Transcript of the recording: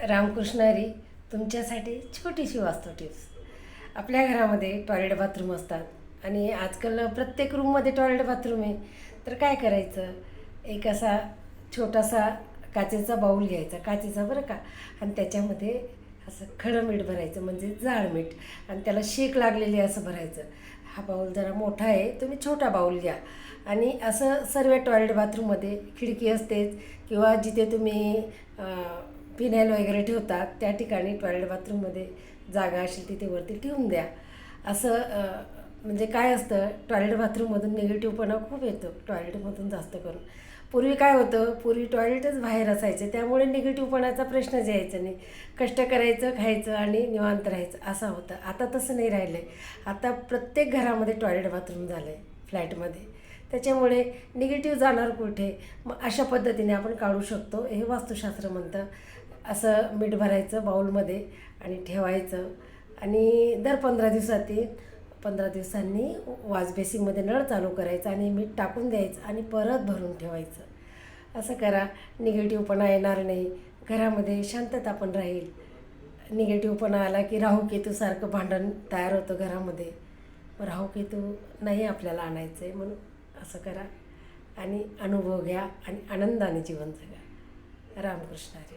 रामकृष्ण हरी. तुमच्यासाठी छोटीशी वास्तू टिप्स. आपल्या घरामध्ये टॉयलेट बाथरूम असतात आणि आजकाल प्रत्येक रूममध्ये टॉयलेट बाथरूम आहे. तर काय करायचं, एक असा छोटासा काचेचा बाऊल घ्यायचा, काचेचा बरं का, आणि त्याच्यामध्ये असं खडं मीठ भरायचं, म्हणजे जाड मीठ, आणि त्याला शेक लागलेली असं भरायचं. हा बाऊल जरा मोठा आहे, तुम्ही छोटा बाऊल घ्या. आणि असं सर्व टॉयलेट बाथरूममध्ये खिडकी असतेच, किंवा जिथे तुम्ही फिनाईल वगैरे ठेवतात त्या ठिकाणी टॉयलेट बाथरूममध्ये जागा असेल तिथे वरती ठेवून द्या. असं म्हणजे काय असतं, टॉयलेट बाथरूममधून निगेटिव्हपणा खूप येतो, टॉयलेटमधून जास्त करून. पूर्वी काय होतं, पूर्वी टॉयलेटच बाहेर असायचे, त्यामुळे निगेटिव्हपणाचा प्रश्नच यायचा नाही. कष्ट करायचं, खायचं आणि निवांत राहायचं असं होतं. आता तसं नाही राहिलं आहे. आता प्रत्येक घरामध्ये टॉयलेट बाथरूम झालं आहे फ्लॅटमध्ये. त्याच्यामुळे निगेटिव्ह जाणार कुठे. मग अशा पद्धतीने आपण काढू शकतो, हे वास्तुशास्त्र म्हणतं. असं मीठ भरायचं बाऊलमध्ये आणि ठेवायचं, आणि दर 15 दिवसांनी वॉश बेसिनमध्ये नळ चालू करायचा आणि मीठ टाकून द्यायचं आणि परत भरून ठेवायचं. असं करा, निगेटिव्हपणा येणार नाही, घरामध्ये शांतता पण राहील. निगेटिव्हपणा आला की राहूकेतूसारखं भांडण तयार होतं घरामध्ये. राहूकेतू नाही आपल्याला आणायचं आहे, म्हणून असं करा आणि अनुभव घ्या आणि आनंदाने जीवन जगा. रामकृष्ण हरी.